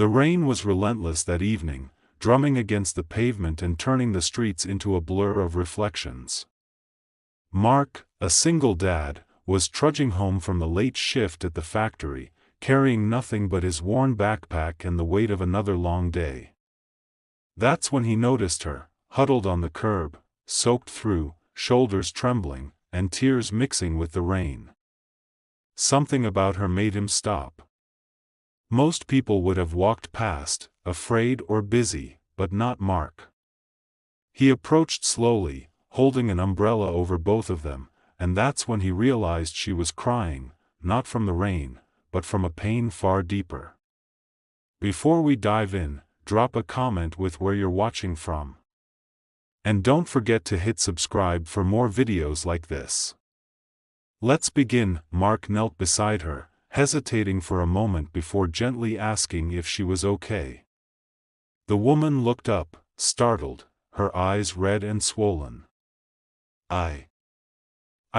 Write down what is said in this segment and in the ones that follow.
The rain was relentless that evening, drumming against the pavement and turning the streets into a blur of reflections. Mark, a single dad, was trudging home from the late shift at the factory, carrying nothing but his worn backpack and the weight of another long day. That's when he noticed her, huddled on the curb, soaked through, shoulders trembling, and tears mixing with the rain. Something about her made him stop. Most people would have walked past, afraid or busy, but not Mark. He approached slowly, holding an umbrella over both of them, and that's when he realized she was crying, not from the rain, but from a pain far deeper. Before we dive in, drop a comment with where you're watching from. And don't forget to hit subscribe for more videos like this. Let's begin. Mark knelt beside her, hesitating for a moment before gently asking if she was okay. The woman looked up, startled, her eyes red and swollen. I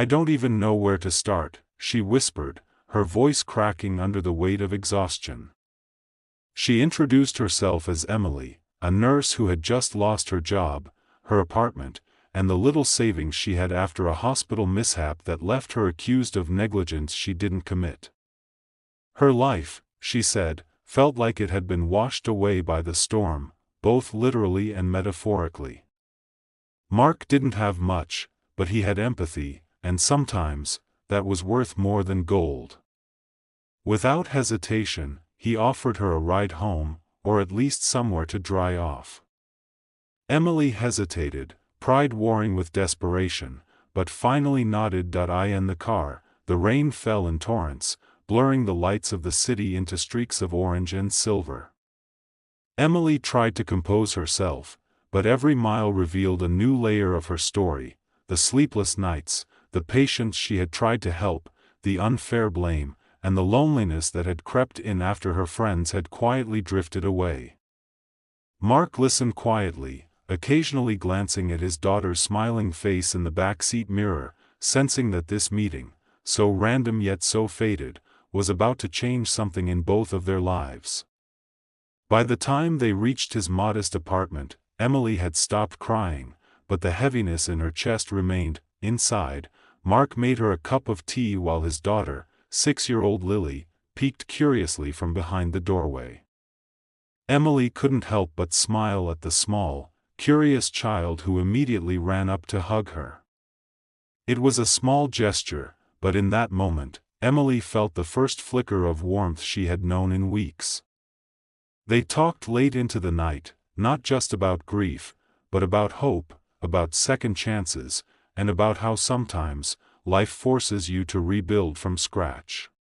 don't even know where to start, she whispered, her voice cracking under the weight of exhaustion. She introduced herself as Emily, a nurse who had just lost her job, her apartment, and the little savings she had after a hospital mishap that left her accused of negligence she didn't commit. Her life, she said, felt like it had been washed away by the storm, both literally and metaphorically. Mark didn't have much, but he had empathy, and sometimes, that was worth more than gold. Without hesitation, he offered her a ride home, or at least somewhere to dry off. Emily hesitated, pride warring with desperation, but finally nodded. In the car, the rain fell in torrents, blurring the lights of the city into streaks of orange and silver. Emily tried to compose herself, but every mile revealed a new layer of her story: the sleepless nights, the patients she had tried to help, the unfair blame, and the loneliness that had crept in after her friends had quietly drifted away. Mark listened quietly, occasionally glancing at his daughter's smiling face in the backseat mirror, sensing that this meeting, so random yet so fated, was about to change something in both of their lives. By the time they reached his modest apartment, Emily had stopped crying, but the heaviness in her chest remained. Inside, Mark made her a cup of tea while his daughter, 6-year-old Lily, peeked curiously from behind the doorway. Emily couldn't help but smile at the small, curious child who immediately ran up to hug her. It was a small gesture, but in that moment, Emily felt the first flicker of warmth she had known in weeks. They talked late into the night, not just about grief, but about hope, about second chances, and about how sometimes, life forces you to rebuild from scratch.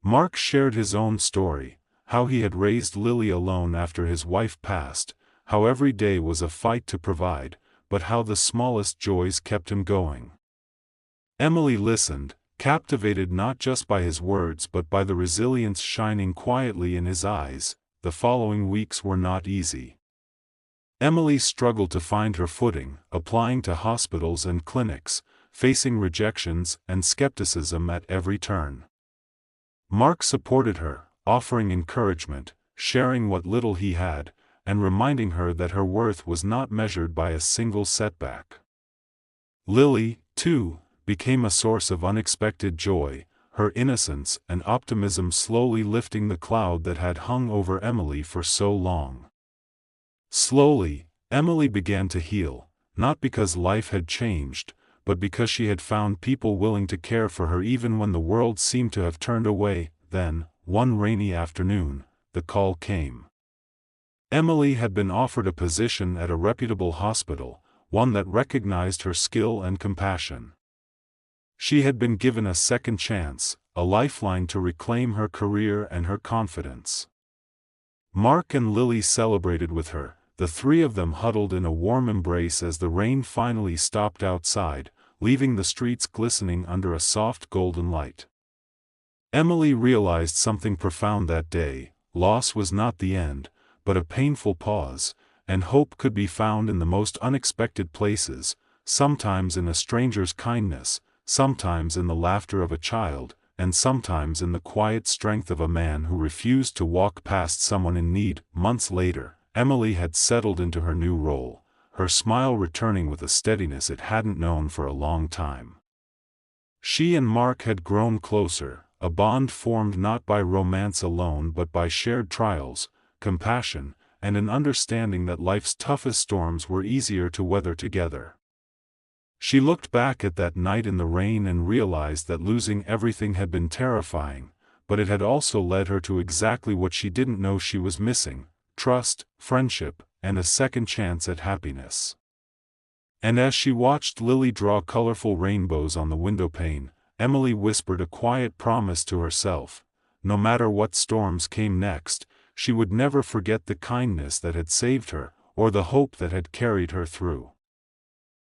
Mark shared his own story, how he had raised Lily alone after his wife passed, how every day was a fight to provide, but how the smallest joys kept him going. Emily listened, captivated not just by his words but by the resilience shining quietly in his eyes. The following weeks were not easy. Emily struggled to find her footing, applying to hospitals and clinics, facing rejections and skepticism at every turn. Mark supported her, offering encouragement, sharing what little he had, and reminding her that her worth was not measured by a single setback. Lily, too, became a source of unexpected joy, her innocence and optimism slowly lifting the cloud that had hung over Emily for so long. Slowly, Emily began to heal, not because life had changed, but because she had found people willing to care for her even when the world seemed to have turned away. Then, one rainy afternoon, the call came. Emily had been offered a position at a reputable hospital, one that recognized her skill and compassion. She had been given a second chance, a lifeline to reclaim her career and her confidence. Mark and Lily celebrated with her, the three of them huddled in a warm embrace as the rain finally stopped outside, leaving the streets glistening under a soft golden light. Emily realized something profound that day: loss was not the end, but a painful pause, and hope could be found in the most unexpected places, sometimes in a stranger's kindness, sometimes in the laughter of a child, and sometimes in the quiet strength of a man who refused to walk past someone in need. Months later, Emily had settled into her new role, her smile returning with a steadiness it hadn't known for a long time. She and Mark had grown closer, a bond formed not by romance alone but by shared trials, compassion, and an understanding that life's toughest storms were easier to weather together. She looked back at that night in the rain and realized that losing everything had been terrifying, but it had also led her to exactly what she didn't know she was missing: trust, friendship, and a second chance at happiness. And as she watched Lily draw colorful rainbows on the windowpane, Emily whispered a quiet promise to herself: no matter what storms came next, she would never forget the kindness that had saved her, or the hope that had carried her through.